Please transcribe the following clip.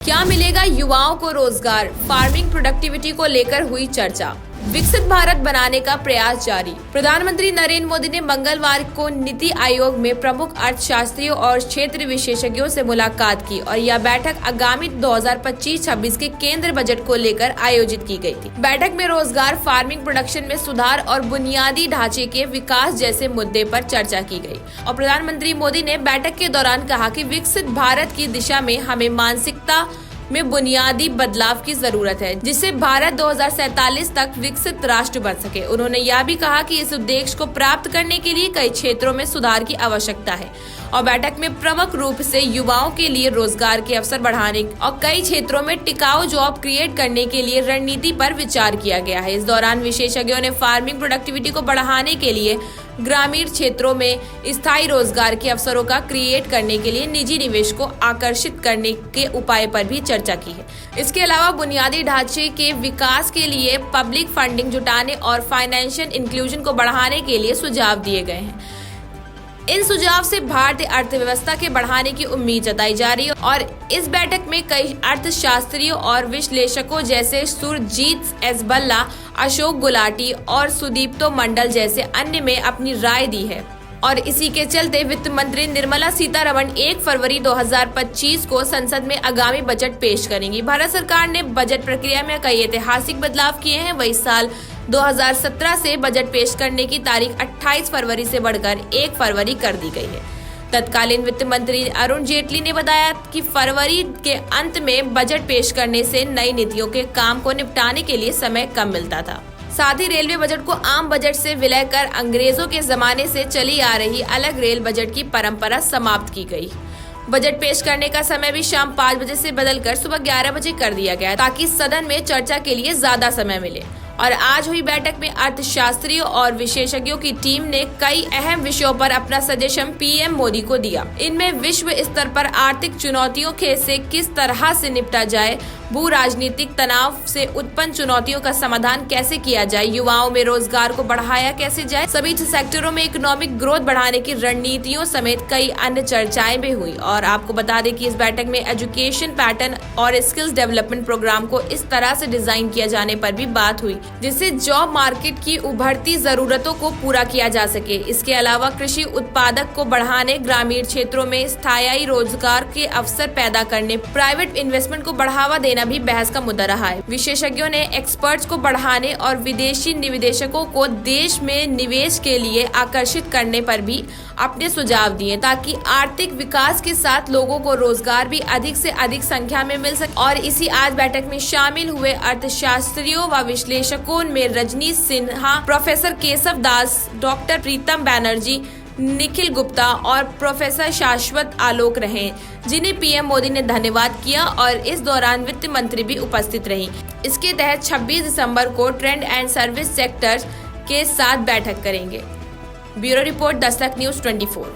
क्या मिलेगा युवाओं को रोजगार? फार्मिंग प्रोडक्टिविटी को लेकर हुई चर्चा। विकसित भारत बनाने का प्रयास जारी। प्रधानमंत्री नरेंद्र मोदी ने मंगलवार को नीति आयोग में प्रमुख अर्थशास्त्रियों और क्षेत्र विशेषज्ञों से मुलाकात की और यह बैठक आगामी 2025-26 के केंद्र बजट को लेकर आयोजित की गई थी। बैठक में रोजगार, फार्मिंग प्रोडक्शन में सुधार और बुनियादी ढांचे के विकास जैसे मुद्दे पर चर्चा की गई। और प्रधानमंत्री मोदी ने बैठक के दौरान कहा कि विकसित भारत की दिशा में हमें मानसिकता में बुनियादी बदलाव की जरूरत है, जिससे भारत 2047 तक विकसित राष्ट्र बन सके। उन्होंने यह भी कहा कि इस उद्देश्य को प्राप्त करने के लिए कई क्षेत्रों में सुधार की आवश्यकता है और बैठक में प्रमुख रूप से युवाओं के लिए रोजगार के अवसर बढ़ाने और कई क्षेत्रों में टिकाऊ जॉब क्रिएट करने के लिए रणनीति पर विचार किया गया है। इस दौरान विशेषज्ञों ने फार्मिंग प्रोडक्टिविटी को बढ़ाने के लिए ग्रामीण क्षेत्रों में स्थायी रोजगार के अवसरों का क्रिएट करने के लिए निजी निवेश को आकर्षित करने के उपाय पर भी चर्चा की है। इसके अलावा बुनियादी ढांचे के विकास के लिए पब्लिक फंडिंग जुटाने और फाइनेंशियल इंक्लूजन को बढ़ाने के लिए सुझाव दिए गए हैं। इन सुझाव से भारतीय अर्थव्यवस्था के बढ़ाने की उम्मीद जताई जा रही है और इस बैठक में कई अर्थशास्त्रियों और विश्लेषकों जैसे सुरजीत एस भल्ला, अशोक गुलाटी और सुदीप्तो मंडल जैसे अन्य में अपनी राय दी है। और इसी के चलते वित्त मंत्री निर्मला सीतारमण 1 फरवरी 2025 को संसद में आगामी बजट पेश करेंगी। भारत सरकार ने बजट प्रक्रिया में कई ऐतिहासिक बदलाव किए हैं। वही साल 2017 से बजट पेश करने की तारीख 28 फरवरी से बढ़कर 1 फरवरी कर दी गई है। तत्कालीन वित्त मंत्री अरुण जेटली ने बताया कि फरवरी के अंत में बजट पेश करने से नई नीतियों के काम को निपटाने के लिए समय कम मिलता था। साथ ही रेलवे बजट को आम बजट से विलय कर अंग्रेजों के जमाने से चली आ रही अलग रेल बजट की परंपरा समाप्त की गई। बजट पेश करने का समय भी शाम 5 बजे से बदलकर सुबह 11 बजे कर दिया गया ताकि सदन में चर्चा के लिए ज्यादा समय मिले। और आज हुई बैठक में अर्थशास्त्रियों और विशेषज्ञों की टीम ने कई अहम विषयों पर अपना सजेशन पीएम मोदी को दिया। इनमें विश्व स्तर पर आर्थिक चुनौतियों से किस तरह से निपटा जाए, भू राजनीतिक तनाव से उत्पन्न चुनौतियों का समाधान कैसे किया जाए, युवाओं में रोजगार को बढ़ाया कैसे जाए, सभी सेक्टरों में इकोनॉमिक ग्रोथ बढ़ाने की रणनीतियों समेत कई अन्य चर्चाएं भी हुई। और आपको बता दें कि इस बैठक में एजुकेशन पैटर्न और स्किल्स डेवलपमेंट प्रोग्राम को इस तरह से डिजाइन किया जाने पर भी बात हुई जिससे जॉब मार्केट की उभरती जरूरतों को पूरा किया जा सके। इसके अलावा कृषि उत्पादक को बढ़ाने, ग्रामीण क्षेत्रों में स्थायी रोजगार के अवसर पैदा करने, प्राइवेट इन्वेस्टमेंट को बढ़ावा देना भी बहस का मुद्दा रहा है। विशेषज्ञों ने एक्सपर्ट्स को बढ़ाने और विदेशी निवेशकों को देश में निवेश के लिए आकर्षित करने पर भी अपने सुझाव दिए ताकि आर्थिक विकास के साथ लोगों को रोजगार भी अधिक से अधिक संख्या में मिल सके। और इसी आज बैठक में शामिल हुए अर्थशास्त्रियों व विश्लेषकों में रजनी सिन्हा, प्रोफेसर केशव दास, डॉक्टर प्रीतम बैनर्जी, निखिल गुप्ता और प्रोफेसर शाश्वत आलोक रहे, जिन्हें पीएम मोदी ने धन्यवाद किया। और इस दौरान वित्त मंत्री भी उपस्थित रही। इसके तहत 26 दिसंबर को ट्रेड एंड सर्विस सेक्टर के साथ बैठक करेंगे। Bureau report, Dastak news 24।